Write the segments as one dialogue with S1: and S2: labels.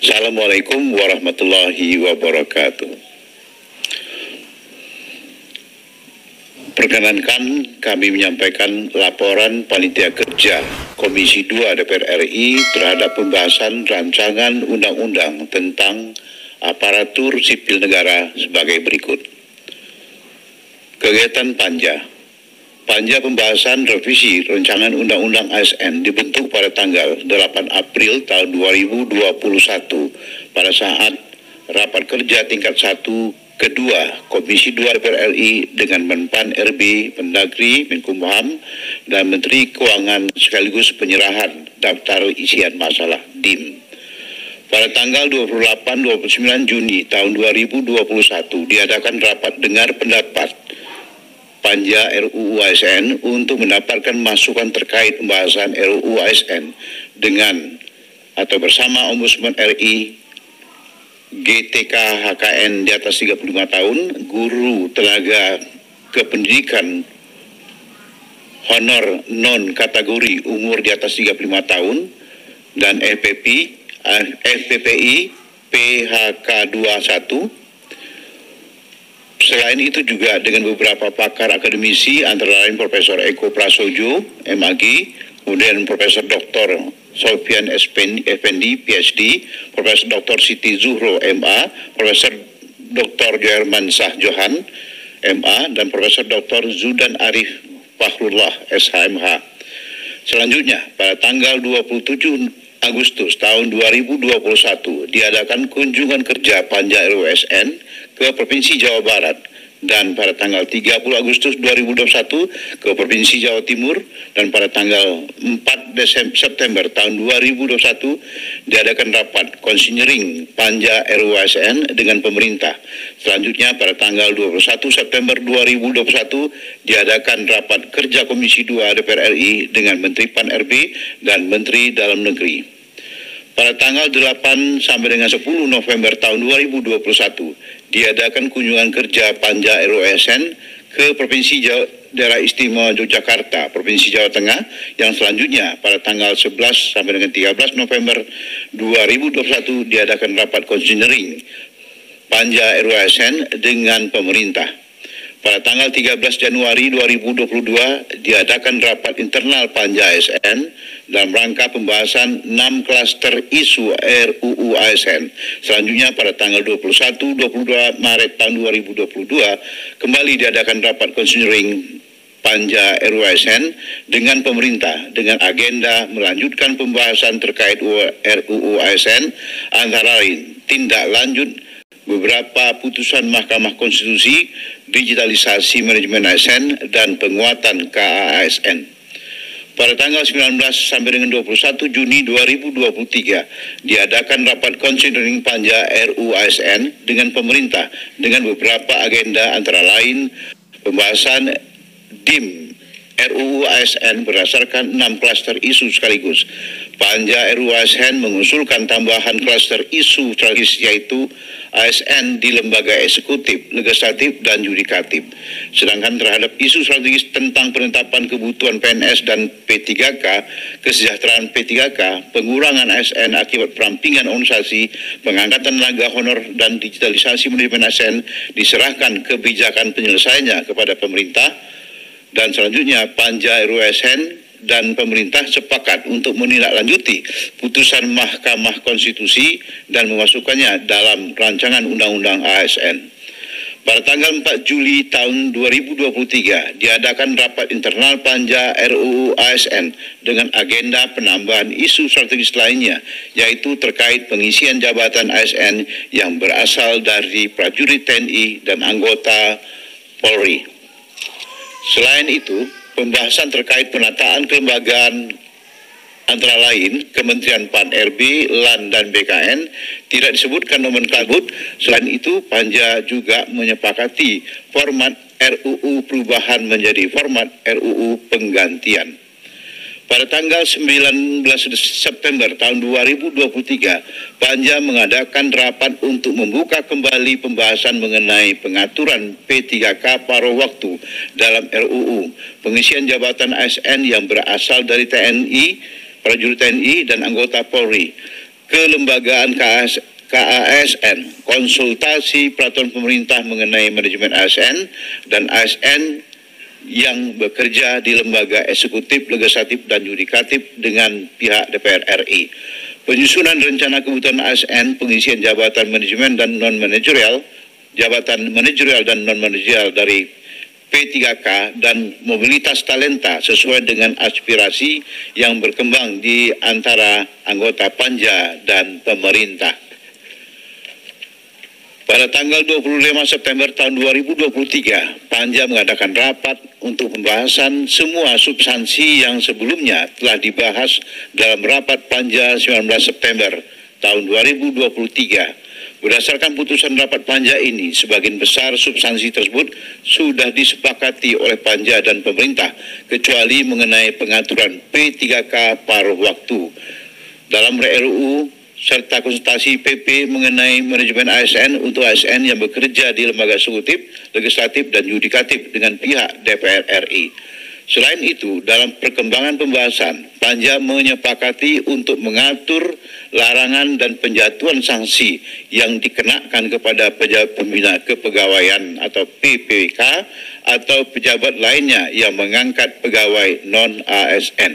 S1: Assalamualaikum warahmatullahi wabarakatuh. Perkenankan kami menyampaikan laporan Panitia Kerja Komisi 2 DPR RI terhadap pembahasan rancangan undang-undang tentang aparatur sipil negara sebagai berikut. Kegiatan Panja pembahasan revisi rancangan Undang-Undang ASN dibentuk pada tanggal 8 April tahun 2021 pada saat rapat kerja tingkat 1 kedua Komisi 2 DPR RI dengan Menpan RB, Mendagri, Menkumham, dan Menteri Keuangan sekaligus penyerahan daftar isian masalah DIM. Pada tanggal 28-29 Juni tahun 2021 diadakan rapat dengar pendapat Panja RUU ASN untuk mendapatkan masukan terkait pembahasan RUU ASN dengan atau bersama Ombudsman RI, GTK HKN di atas 35 tahun, guru tenaga kependidikan honor non kategori umur di atas 35 tahun, dan FPPI PHK 21. Selain itu juga dengan beberapa pakar akademisi antara lain Profesor Eko Prasojo, MAG, kemudian Profesor Dr. Sofian Effendi, PhD, Profesor Dr. Siti Zuhro, MA, Profesor Dr. Joherman Shah Johan, MA, dan Profesor Dr. Zudan Arif Fakhrullah, SHMH. Selanjutnya, pada tanggal 27 Agustus tahun 2021 diadakan kunjungan kerja Panja RUU ASN ke Provinsi Jawa Barat, dan pada tanggal 30 Agustus 2021 ke Provinsi Jawa Timur, dan pada tanggal 4 September tahun 2021 diadakan rapat konsinyering Panja RUU ASN dengan pemerintah. Selanjutnya pada tanggal 21 September 2021 diadakan rapat kerja Komisi 2 DPR RI dengan Menteri Pan RB dan Menteri Dalam Negeri. Pada tanggal 8 sampai dengan 10 November tahun 2021 diadakan kunjungan kerja Panja RUU ASN ke Provinsi Daerah Istimewa Yogyakarta, Provinsi Jawa Tengah, yang selanjutnya pada tanggal 11 sampai dengan 13 November 2021 diadakan rapat konsinyering Panja RUU ASN dengan pemerintah. Pada tanggal 13 Januari 2022 diadakan rapat internal Panja ASN dalam rangka pembahasan 6 klaster isu RUU ASN. Selanjutnya pada tanggal 21-22 Maret tahun 2022 kembali diadakan rapat konsinyering Panja RUU ASN dengan pemerintah dengan agenda melanjutkan pembahasan terkait RUU ASN antara lain tindak lanjut beberapa putusan Mahkamah Konstitusi, digitalisasi manajemen ASN, dan penguatan KAASN. Pada tanggal 19 sampai dengan 21 Juni 2023 diadakan rapat konsinyering Panja RUU ASN dengan pemerintah dengan beberapa agenda antara lain pembahasan DIM RUU ASN berdasarkan 6 klaster isu sekaligus. Panja RUU ASN mengusulkan tambahan klaster isu strategis yaitu ASN di lembaga eksekutif, legislatif, dan yudikatif. Sedangkan terhadap isu strategis tentang penetapan kebutuhan PNS dan P3K, kesejahteraan P3K, pengurangan ASN akibat perampingan organisasi, pengangkatan tenaga honor, dan digitalisasi manajemen ASN diserahkan kebijakan penyelesaiannya kepada pemerintah. Dan selanjutnya Panja RUU ASN dan pemerintah sepakat untuk menindaklanjuti putusan Mahkamah Konstitusi dan memasukkannya dalam rancangan Undang-Undang ASN. Pada tanggal 4 Juli tahun 2023 diadakan rapat internal Panja RUU ASN dengan agenda penambahan isu strategis lainnya, yaitu terkait pengisian jabatan ASN yang berasal dari prajurit TNI dan anggota Polri. Selain itu, pembahasan terkait penataan kelembagaan antara lain Kementerian Pan RB, LAN, dan BKN tidak disebutkan nomenklatur. Selain itu, Panja juga menyepakati format RUU perubahan menjadi format RUU penggantian. Pada tanggal 19 September tahun 2023, Panja mengadakan rapat untuk membuka kembali pembahasan mengenai pengaturan P3K paruh waktu dalam RUU pengisian jabatan ASN yang berasal dari TNI, prajurit TNI, dan anggota Polri. kelembagaan KASN, konsultasi peraturan pemerintah mengenai manajemen ASN, dan ASN yang bekerja di lembaga eksekutif, legislatif, dan yudikatif dengan pihak DPR RI. Penyusunan rencana kebutuhan ASN, pengisian jabatan manajemen dan non-manajerial, jabatan manajerial dan non-manajerial dari P3K, dan mobilitas talenta sesuai dengan aspirasi yang berkembang di antara anggota Panja dan pemerintah. Pada tanggal 25 September tahun 2023, Panja mengadakan rapat untuk pembahasan semua substansi yang sebelumnya telah dibahas dalam rapat Panja 19 September tahun 2023. Berdasarkan putusan rapat Panja ini, sebagian besar substansi tersebut sudah disepakati oleh Panja dan pemerintah, kecuali mengenai pengaturan P3K paruh waktu. Dalam RUU serta konsultasi PP mengenai manajemen ASN untuk ASN yang bekerja di lembaga eksekutif, legislatif, dan yudikatif dengan pihak DPR RI. Selain itu, dalam perkembangan pembahasan, Panja menyepakati untuk mengatur larangan dan penjatuhan sanksi yang dikenakan kepada pejabat pembina kepegawaian atau PPK atau pejabat lainnya yang mengangkat pegawai non-ASN.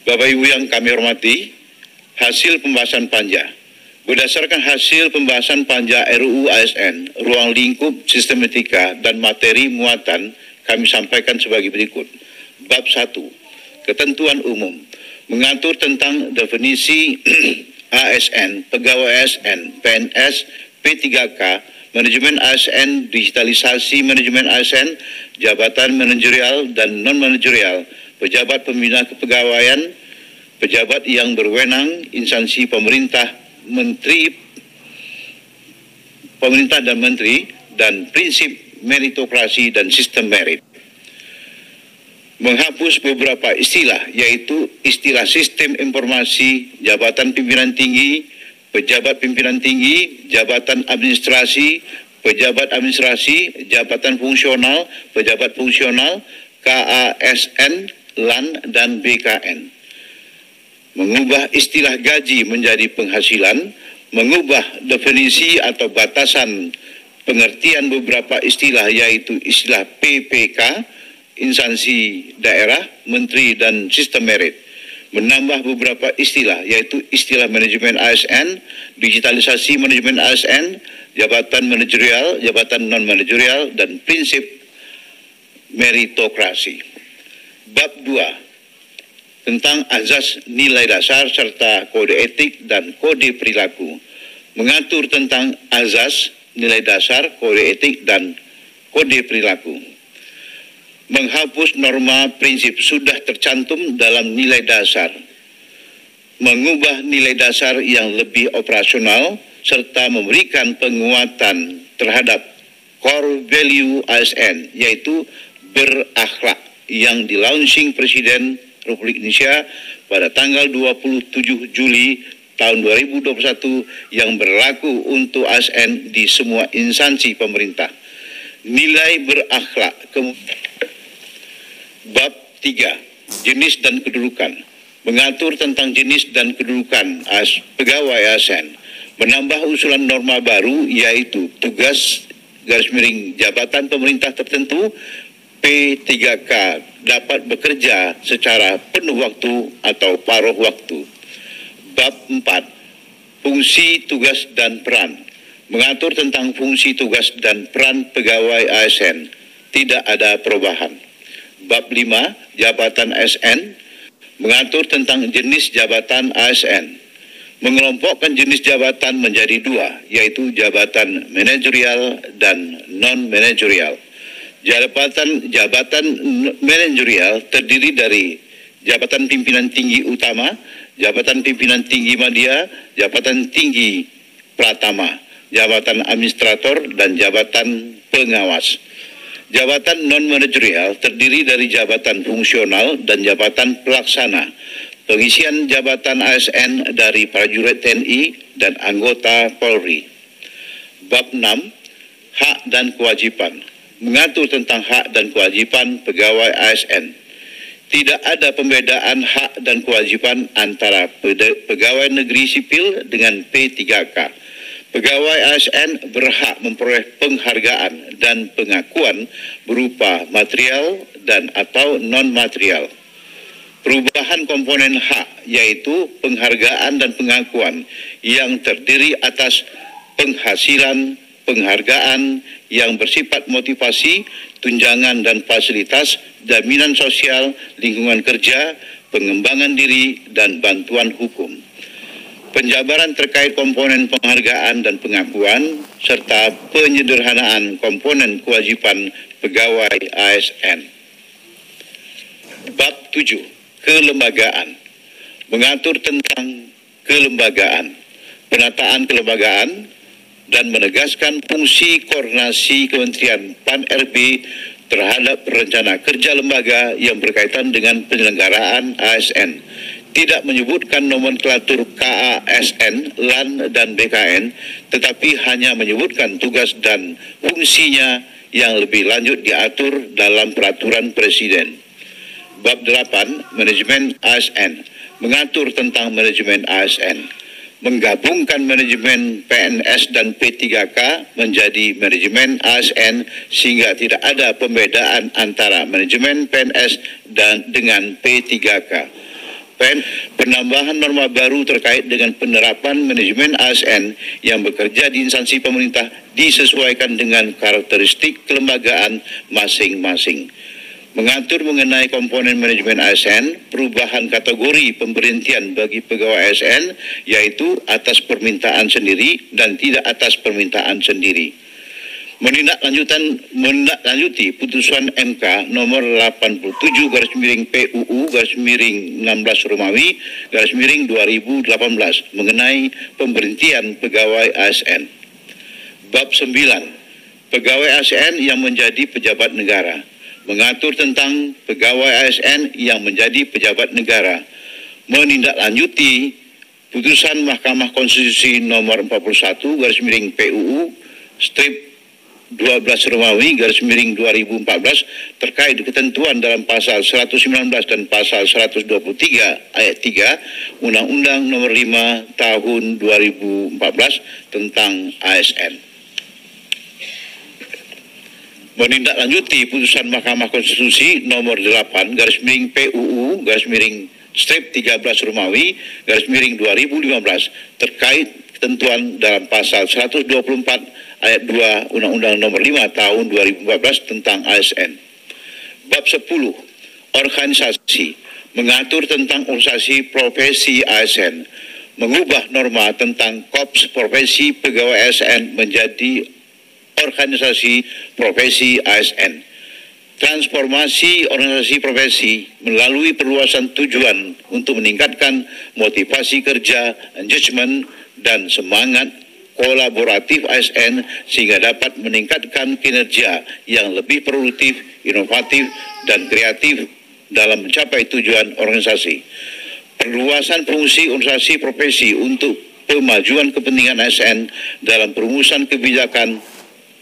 S1: Bapak Ibu yang kami hormati, hasil pembahasan Panja. Berdasarkan hasil pembahasan Panja RUU ASN, ruang lingkup sistematika dan materi muatan kami sampaikan sebagai berikut. Bab 1, ketentuan umum, mengatur tentang definisi ASN, pegawai ASN, PNS, P3K, manajemen ASN, digitalisasi manajemen ASN, jabatan manajerial dan non-manajerial, pejabat pembina kepegawaian, pejabat yang berwenang, instansi pemerintah, pemerintah dan menteri, dan prinsip meritokrasi dan sistem merit. Menghapus beberapa istilah, yaitu istilah sistem informasi, jabatan pimpinan tinggi, pejabat pimpinan tinggi, jabatan administrasi, pejabat administrasi, jabatan fungsional, pejabat fungsional, KASN, LAN, dan BKN. Mengubah istilah gaji menjadi penghasilan, mengubah definisi atau batasan pengertian beberapa istilah, yaitu istilah PPK, instansi daerah, menteri, dan sistem merit. Menambah beberapa istilah, yaitu istilah manajemen ASN, digitalisasi manajemen ASN, jabatan manajerial, jabatan non-manajerial, dan prinsip meritokrasi. Bab 2, tentang azas nilai dasar serta kode etik dan kode perilaku. Mengatur tentang azas nilai dasar, kode etik, dan kode perilaku. Menghapus norma prinsip sudah tercantum dalam nilai dasar. Mengubah nilai dasar yang lebih operasional, serta memberikan penguatan terhadap core value ASN, yaitu berakhlak, yang dilaunching Presiden Republik Indonesia pada tanggal 27 Juli tahun 2021 yang berlaku untuk ASN di semua instansi pemerintah. Nilai berakhlak. Bab 3, jenis dan kedudukan. Mengatur tentang jenis dan kedudukan pegawai ASN. Menambah usulan norma baru, yaitu tugas jabatan pemerintah tertentu, P3K dapat bekerja secara penuh waktu atau paruh waktu. Bab 4, fungsi, tugas, dan peran. Mengatur tentang fungsi, tugas, dan peran pegawai ASN. Tidak ada perubahan. Bab 5, jabatan ASN. Mengatur tentang jenis jabatan ASN. Mengelompokkan jenis jabatan menjadi dua, yaitu jabatan manajerial dan non-manajerial. Jabatan manajerial terdiri dari jabatan pimpinan tinggi utama, jabatan pimpinan tinggi media, jabatan tinggi pratama, jabatan administrator, dan jabatan pengawas. Jabatan non-manajerial terdiri dari jabatan fungsional dan jabatan pelaksana. Pengisian jabatan ASN dari prajurit TNI dan anggota Polri. Bab 6, hak dan kewajiban. Mengatur tentang hak dan kewajiban pegawai ASN. Tidak ada pembedaan hak dan kewajiban antara pegawai negeri sipil dengan P3K. Pegawai ASN berhak memperoleh penghargaan dan pengakuan berupa material dan atau non-material. Perubahan komponen hak yaitu penghargaan dan pengakuan yang terdiri atas penghasilan, penghargaan yang bersifat motivasi, tunjangan dan fasilitas, jaminan sosial, lingkungan kerja, pengembangan diri, dan bantuan hukum. Penjabaran terkait komponen penghargaan dan pengakuan, serta penyederhanaan komponen kewajiban pegawai ASN. Bab 7. Kelembagaan. Mengatur tentang kelembagaan, penataan kelembagaan, dan menegaskan fungsi koordinasi Kementerian PAN-RB terhadap rencana kerja lembaga yang berkaitan dengan penyelenggaraan ASN. Tidak menyebutkan nomenklatur KASN, LAN, dan BKN, tetapi hanya menyebutkan tugas dan fungsinya yang lebih lanjut diatur dalam peraturan Presiden. Bab 8. Manajemen ASN. Mengatur tentang manajemen ASN. Menggabungkan manajemen PNS dan P3K menjadi manajemen ASN sehingga tidak ada pembedaan antara manajemen PNS dan dengan P3K. Penambahan norma baru terkait dengan penerapan manajemen ASN yang bekerja di instansi pemerintah disesuaikan dengan karakteristik kelembagaan masing-masing. Mengatur mengenai komponen manajemen ASN, perubahan kategori pemberhentian bagi pegawai ASN, yaitu atas permintaan sendiri dan tidak atas permintaan sendiri. Menindaklanjuti putusan MK nomor 87/PUU/16 mengenai pemberhentian pegawai ASN. Bab 9. Pegawai ASN yang menjadi pejabat negara. Mengatur tentang pegawai ASN yang menjadi pejabat negara, menindaklanjuti putusan Mahkamah Konstitusi nomor 41/12/2014 terkait ketentuan dalam pasal 119 dan pasal 123 ayat 3 Undang-Undang nomor 5 tahun 2014 tentang ASN. Menindaklanjuti putusan Mahkamah Konstitusi nomor 8/PUU/13/2015 terkait ketentuan dalam pasal 124 ayat 2 Undang-Undang nomor 5 tahun 2014 tentang ASN. Bab 10. Organisasi. Mengatur tentang organisasi profesi ASN. Mengubah norma tentang Korps Profesi Pegawai ASN menjadi organisasi profesi ASN. Transformasi organisasi profesi melalui perluasan tujuan untuk meningkatkan motivasi kerja, engagement, dan semangat kolaboratif ASN sehingga dapat meningkatkan kinerja yang lebih produktif, inovatif, dan kreatif dalam mencapai tujuan organisasi. Perluasan fungsi organisasi profesi untuk pemajuan kepentingan ASN dalam perumusan kebijakan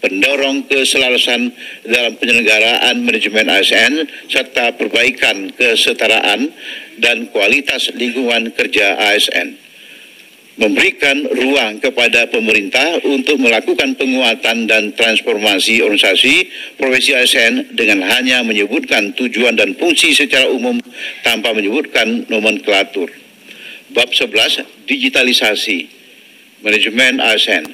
S1: pendorong keselarasan dalam penyelenggaraan manajemen ASN serta perbaikan kesetaraan dan kualitas lingkungan kerja ASN. Memberikan ruang kepada pemerintah untuk melakukan penguatan dan transformasi organisasi profesi ASN dengan hanya menyebutkan tujuan dan fungsi secara umum tanpa menyebutkan nomenklatur. Bab 11. Digitalisasi manajemen ASN.